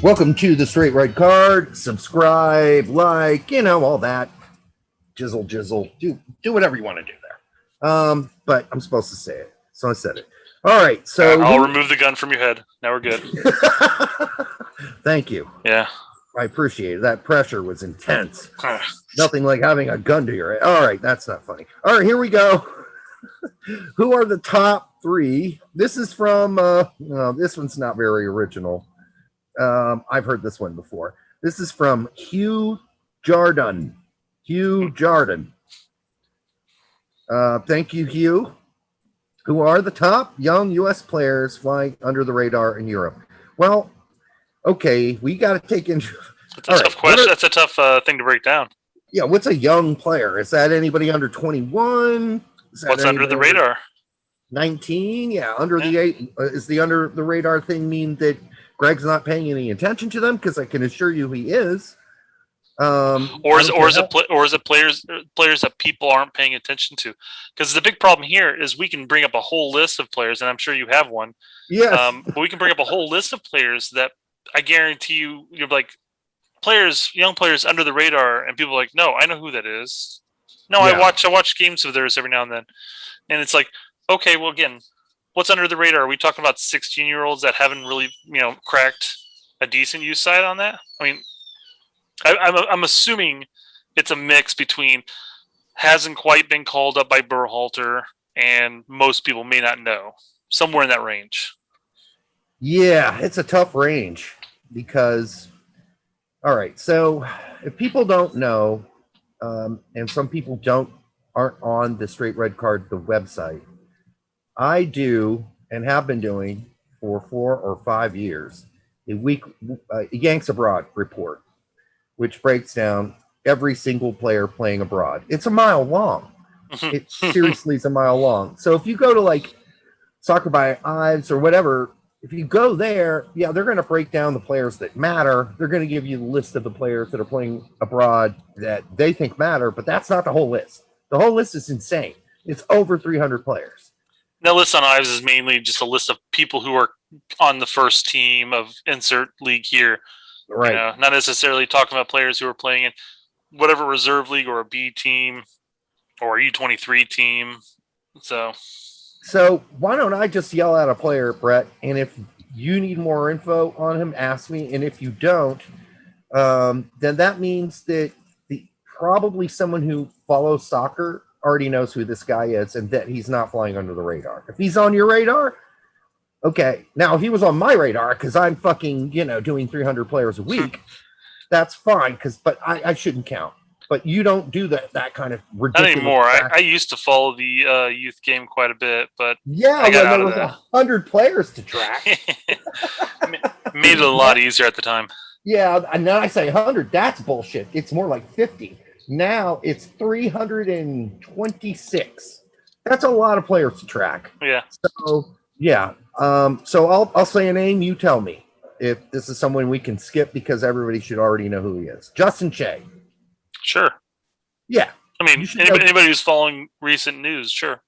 Welcome to the Straight Red Card. Subscribe, like, all that. Jizzle. Do whatever you want to do there. But I'm supposed to say it, so I said it. All right, so I'll remove the gun from your head. Now we're good. Thank you. Yeah. I appreciate it. That pressure was intense. Nothing like having a gun to your head. All right, that's not funny. All right, here we go. Who are the top three? This is from, this one's not very original. I've heard this one before. This is from Hugh Jardin. Thank you, Hugh. Who are the top young U.S. players flying under the radar in Europe? Well, okay, we got to take into. That's a tough question. That's a tough thing to break down. Yeah, what's a young player? Is that anybody under 21? What's under the radar? 19? Yeah, under the 8. Is the under the radar thing mean that Gregg's not paying any attention to them? Because I can assure you he is. Or is it players that people aren't paying attention to? Because the big problem here is we can bring up a whole list of players, and I'm sure you have one. Yes. But we can bring up a whole list of players that I guarantee you're like young players under the radar, and people are like, no, I know who that is. No, yeah. I watch games of theirs every now and then, and it's like, okay, well, again, what's under the radar? Are we talking about 16-year-olds that haven't really cracked a decent use side on that? I mean. I'm assuming it's a mix between hasn't quite been called up by Berhalter and most people may not know. Somewhere in that range. Yeah, it's a tough range because, all right, so if people don't know, and some people aren't on the Straight Red Card, the website, I do and have been doing for 4 or 5 years a Yanks Abroad report, which breaks down every single player playing abroad. It's a mile long. It seriously is a mile long. So if you go to like Soccer by Ives or whatever, if you go there, yeah, they're going to break down the players that matter. They're going to give you the list of the players that are playing abroad that they think matter, but that's not the whole list. The whole list is insane. It's over 300 players. That list on Ives is mainly just a list of people who are on the first team of insert league here. Right. Not necessarily talking about players who are playing in whatever reserve league or a B team or a U23 team. So why don't I just yell at a player, Brett? And if you need more info on him, ask me. And if you don't, then that means that probably someone who follows soccer already knows who this guy is and that he's not flying under the radar. If he's on your radar, okay. Now, if he was on my radar, because I'm fucking, doing 300 players a week, that's fine. But I shouldn't count. But you don't do that kind of ridiculous. Not anymore. I used to follow the youth game quite a bit, but yeah, when there was 100 players to track, made it a lot easier at the time. Yeah, and now I say 100. That's bullshit. It's more like 50. Now it's 326. That's a lot of players to track. Yeah. So yeah. So I'll say a name. You tell me if this is someone we can skip because everybody should already know who he is. Justin Che. Sure. Yeah. I mean, anybody who's following recent news, sure.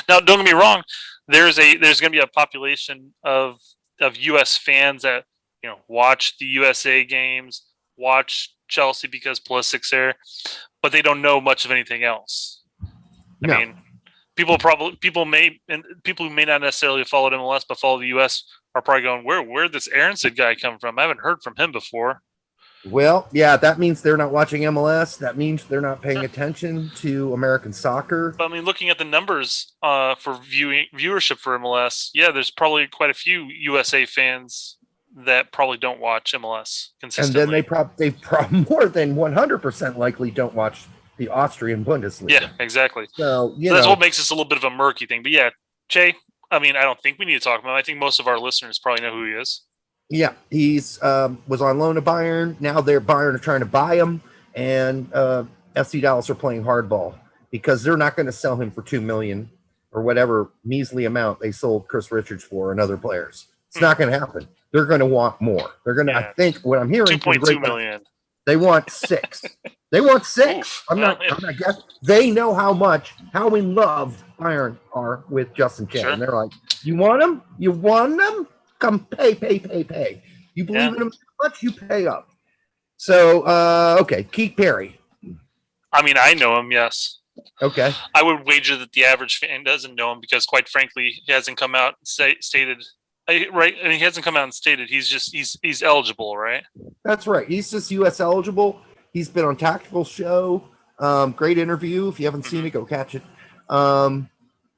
Now, don't get me wrong. There's going to be a population of U.S. fans that watch the USA games, watch Chelsea because Pulisic's there, but they don't know much of anything else. I mean. People who may not necessarily have followed MLS but follow the US are probably going, where'd this Aronson guy come from? I haven't heard from him before. Well, yeah, that means they're not watching MLS. That means they're not paying attention to American soccer. But I mean, looking at the numbers for viewership for MLS, yeah, there's probably quite a few USA fans that probably don't watch MLS consistently. And then they more than 100% likely don't watch the Austrian Bundesliga. Yeah, exactly. So that's what makes this a little bit of a murky thing. But yeah, Che, I mean, I don't think we need to talk about him. I think most of our listeners probably know who he is. Yeah, he's was on loan to Bayern. Now Bayern are trying to buy him, and FC Dallas are playing hardball because they're not going to sell him for $2 million or whatever measly amount they sold Chris Richards for and other players. It's not going to happen. They're going to want more. They're going to. I think what I'm hearing. $2.2 million. They want 6. They want 6. I'm not guessing. They know how in love Bayern are with Justin Che. Sure. And they're like, you want him? You want him? Come pay. You believe in him that much, you pay up. So, okay, Keith Perry. I mean, I know him, yes. Okay. I would wager that the average fan doesn't know him because, quite frankly, he hasn't come out and stated. Right? I mean, he hasn't come out and stated he's eligible, right? That's right. He's just U.S. eligible. He's been on Tactical Show. Great interview. If you haven't seen it, go catch it.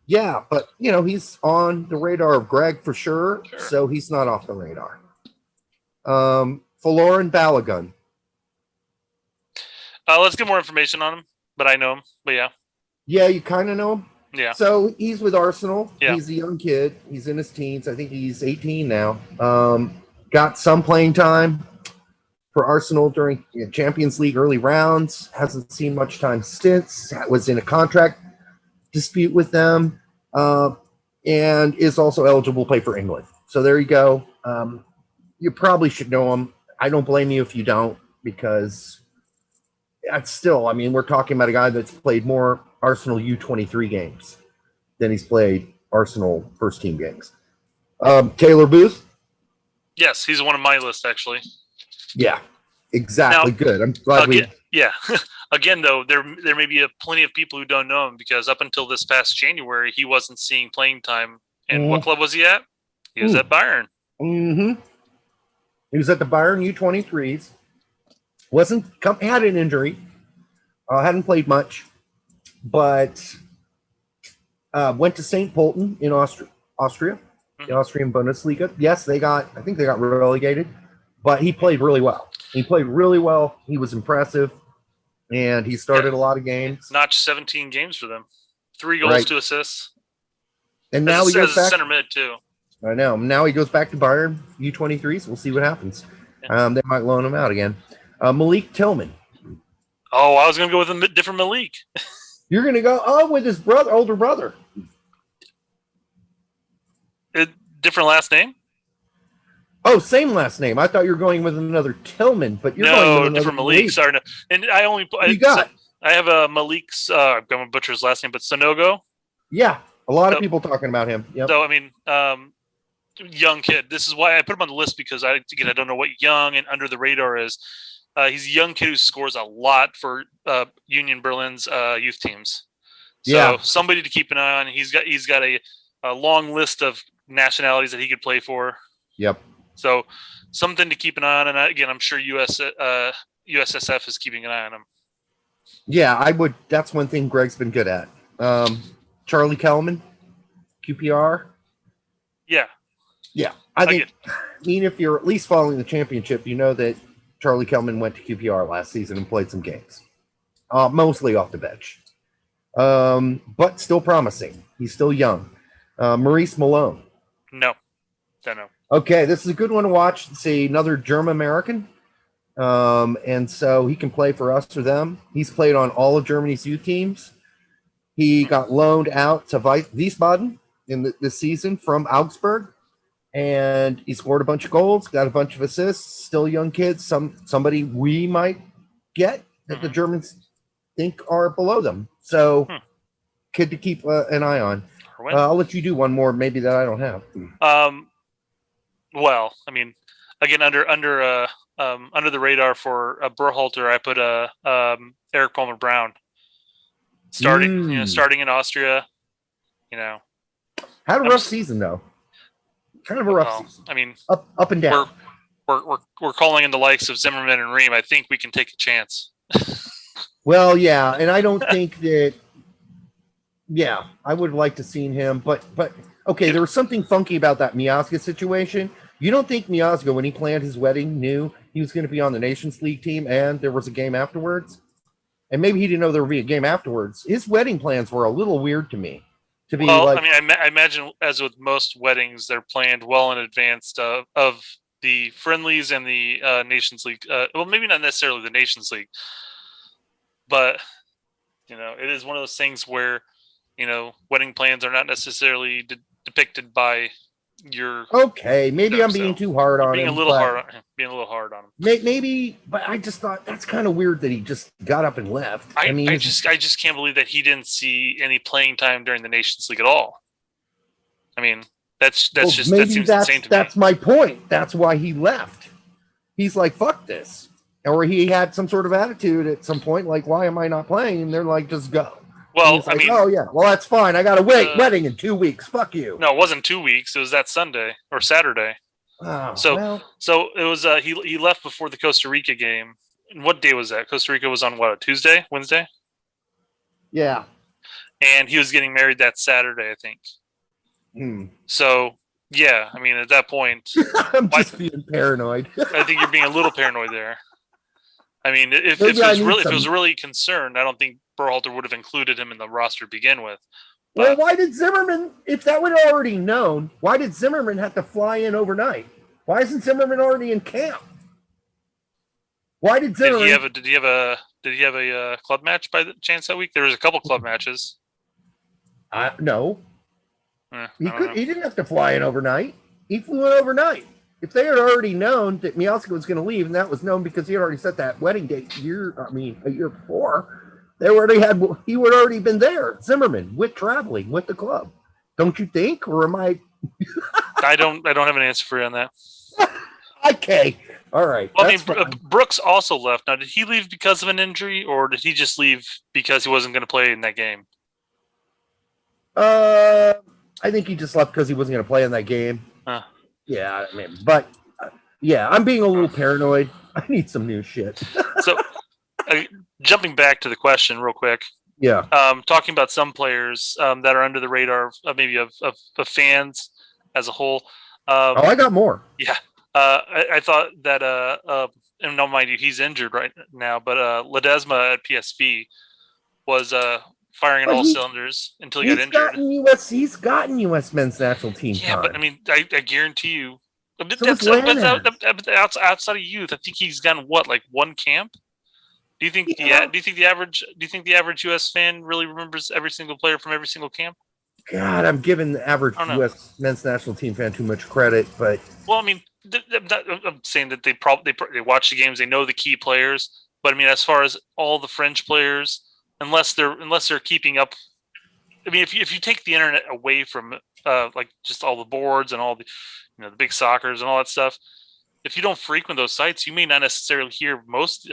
Yeah, but he's on the radar of Gregg for sure. So he's not off the radar. Faloran Balogun. Let's get more information on him, but I know him. But yeah. Yeah, you kind of know him. Yeah. So he's with Arsenal. Yeah. He's a young kid. He's in his teens. I think he's 18 now. Got some playing time for Arsenal during Champions League early rounds. Hasn't seen much time since. Was in a contract dispute with them, and is also eligible to play for England. So there you go. You probably should know him. I don't blame you if you don't, because that's still, I mean, we're talking about a guy that's played more Arsenal U23 games than he's played Arsenal first team games. Taylor Booth. Yes, he's one of my list, actually. Yeah, exactly. Now, good. I'm glad Yeah. Again, though, there may be plenty of people who don't know him because up until this past January, he wasn't seeing playing time. And what club was he at? He was at Bayern. Mm-hmm. He was at the Bayern U23s. Had an injury. Hadn't played much, but went to St. Pölten in Austria, the Austrian Bundesliga. Yes, I think they got relegated, but he played really well. He was impressive, and he started a lot of games. Notched 17 games for them. 3 goals, 2 assists. And now he goes back. Center mid, too. I know. Now he goes back to Bayern U23s. We'll see what happens. Yeah. They might loan him out again. Malik Tillman. Oh, I was going to go with a different Malik. You're going to go, with his older brother. Different last name? Oh, same last name. I thought you were going with another Tillman, but you're going with different Malik. Sorry, no. And I have a Malik's. I'm going to butcher his last name, but Sonogo. Yeah, a lot of people talking about him. Yep. So I mean, young kid. This is why I put him on the list because I don't know what young and under the radar is. He's a young kid who scores a lot for Union Berlin's youth teams. So somebody to keep an eye on. He's got a long list of nationalities that he could play for. Yep. So something to keep an eye on. And again, I'm sure USSF is keeping an eye on him. Yeah, I would. That's one thing Gregg's been good at. Charlie Kelman, QPR. Yeah. Yeah. I mean, if you're at least following the championship, you know that Charlie Kelman went to QPR last season and played some games, mostly off the bench, but still promising. He's still young. Maurice Malone. No, don't know. Okay, this is a good one to watch. See, another German American, and so he can play for us or them. He's played on all of Germany's youth teams. He got loaned out to Wiesbaden in this season from Augsburg. And he scored a bunch of goals, got a bunch of assists. Still a young kid. Somebody we might get that the Germans think are below them. So, kid to keep an eye on. I'll let you do one more, maybe that I don't have. Well, I mean, again, under the radar for Berhalter, I put Eric Palmer Brown. Starting in Austria. Had a rough season though. Kind of a rough season. I mean, up and down. We're calling in the likes of Zimmerman and Ream. I think we can take a chance. Well, yeah, and I don't think that. Yeah, I would have liked to seen him, but okay, there was something funky about that Miazga situation. You don't think Miazga, when he planned his wedding, knew he was going to be on the Nations League team, and there was a game afterwards? And maybe he didn't know there would be a game afterwards. His wedding plans were a little weird to me. I mean, I imagine as with most weddings, they're planned well in advance of the friendlies and the Nations League. Well, maybe not necessarily the Nations League, but it is one of those things where wedding plans are not necessarily depicted by your. Okay, maybe I'm being too hard on him. Being a little hard on him. Maybe, but I just thought that's kind of weird that he just got up and left. I just can't believe that he didn't see any playing time during the Nations League at all. I mean, that seems insane to me. That's my point. That's why he left. he's like, fuck this. Or he had some sort of attitude at some point, like, why am I not playing? And they're like, just go. Well, like, oh yeah, well that's fine. I got a wedding in 2 weeks. Fuck you. No, it wasn't 2 weeks. It was that Sunday or Saturday. Oh, so it was he left before the Costa Rica game. And what day was that? Costa Rica was on what, a Tuesday, Wednesday? Yeah. And he was getting married that Saturday, I think. So yeah, I mean, at that point, I'm just being paranoid. I think you're being a little paranoid there. I mean, if it was really concerned, I don't think Berhalter would have included him in the roster to begin with. Well, why did Zimmerman, if that was already known, why did Zimmerman have to fly in overnight? Why isn't Zimmerman already in camp? Why did Zimmerman? Did he have a club match by the chance that week? There was a couple club matches. No. He didn't have to fly in overnight. He flew in overnight. If they had already known that Mialska was going to leave, and that was known because he had already set that wedding date a year before, he would already been there. Zimmerman traveling with the club. Don't you think? Or am I? I don't have an answer for you on that. Okay. All right. Well, I mean, Brooks also left. Now, did he leave because of an injury, or did he just leave because he wasn't going to play in that game? I think he just left because he wasn't going to play in that game. Yeah, I mean, but I'm being a little paranoid. I need some new shit. So, jumping back to the question real quick. Yeah. Talking about some players that are under the radar, maybe of fans as a whole. I got more. Yeah. I thought that, and no, mind you, he's injured right now, but Ledesma at PSV was firing on all cylinders until he got injured. He's gotten U.S. men's national team time. But I mean, I guarantee you, outside of youth, I think he's gotten like one camp. Do you think the average U.S. fan really remembers every single player from every single camp? God, I'm giving the average U.S. men's national team fan too much credit, but well, I mean, I'm saying that they watch the games, they know the key players, but I mean, as far as all the French players, unless they're keeping up, I mean, if you take the internet away from like just all the boards and all the the big soccers and all that stuff, if you don't frequent those sites, you may not necessarily hear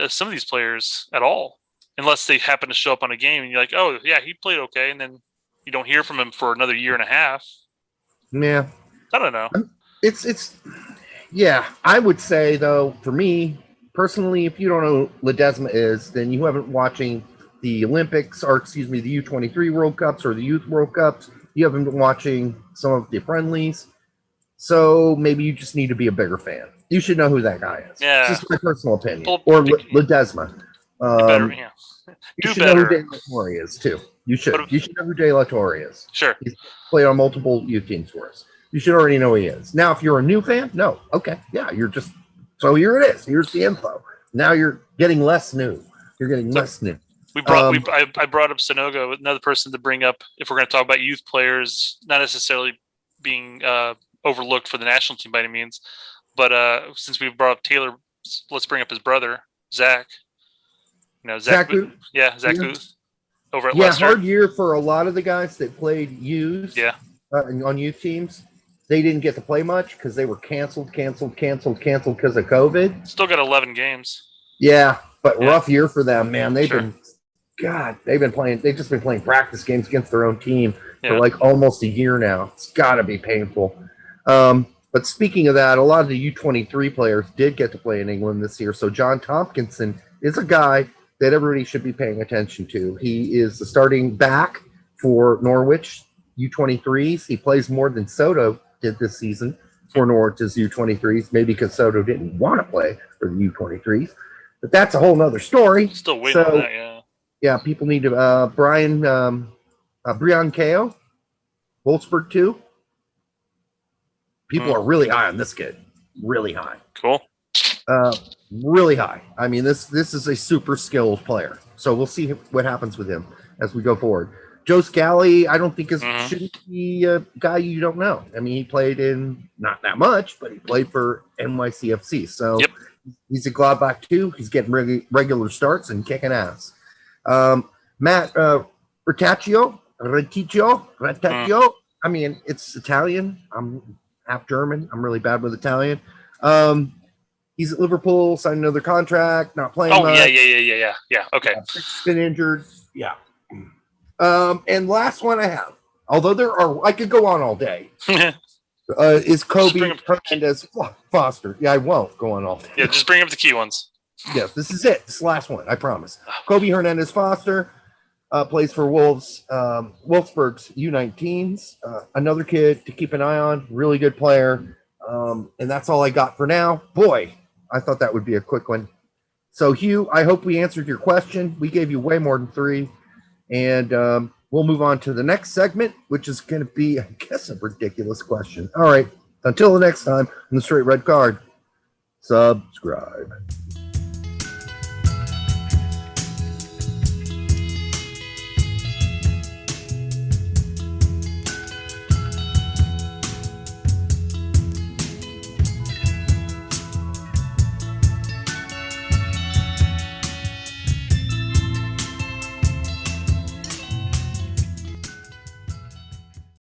some of these players at all, unless they happen to show up on a game and you're like, oh yeah, he played okay, and then you don't hear from him for another year and a half. Yeah, I don't know. It's yeah. I would say though, for me personally, if you don't know who Ledesma is, then you haven't watching the Olympics, or excuse me, the U23 World Cups or the Youth World Cups. You haven't been watching some of the friendlies, so maybe you just need to be a bigger fan. You should know who that guy is. Yeah, it's just my personal opinion. Or Ledesma. You should know who De La Torre is too. You should know who De La Torre is. Sure. He's played on multiple youth teams for us. You should already know who he is. Now, if you're a new fan, no. Okay. Yeah, so here it is. Here's the info. Now you're getting less new. You're getting less new. I brought up Sonogo, another person to bring up if we're going to talk about youth players, not necessarily being overlooked for the national team by any means, but since we've brought up Taylor, let's bring up his brother, Zach. Zach Booth. Yeah, Zach Booth over at Leicester. Hard year for a lot of the guys that played youth. Yeah. On youth teams. They didn't get to play much because they were canceled because of COVID. Still got 11 games. Yeah, but rough year for them, man. They've been playing. They've just been playing practice games against their own team for like almost a year now. It's got to be painful. But speaking of that, a lot of the U23 players did get to play in England this year. So John Tompkinson is a guy that everybody should be paying attention to. He is the starting back for Norwich U23s. He plays more than Soto did this season for Norwich's U23s, maybe because Soto didn't want to play for the U23s. But that's a whole nother story. Still waiting on that, yeah. Yeah, people need to Brian Kao, Wolfsburg 2. People are really high on this kid. Really high. Cool. Really high. I mean, this is a super skilled player. So we'll see what happens with him as we go forward. Joe Scally, I don't think shouldn't be a guy you don't know. I mean, he played in not that much, but he played for NYCFC. So he's a Gladbach too. He's getting regular starts and kicking ass. Matt Retaccio. I mean, it's Italian. I'm half German. I'm really bad with Italian. He's at Liverpool, signed another contract, not playing Oh much. yeah. Okay. Been injured. Yeah. And last one I have, although there are, I could go on all day, is Kobe Hernandez Foster. Yeah, I won't go on all day. Yeah, just bring up the key ones. Yes, this is it. This is the last one, I promise. Kobe Hernandez Foster plays for Wolves, Wolfsburg's U19s. Another kid to keep an eye on, really good player. And that's all I got for now. Boy, I thought that would be a quick one. So, Hugh, I hope we answered your question. We gave you way more than 3. And we'll move on to the next segment, which is going to be, I guess, a ridiculous question. All right. Until the next time on the Straight Red Card, subscribe.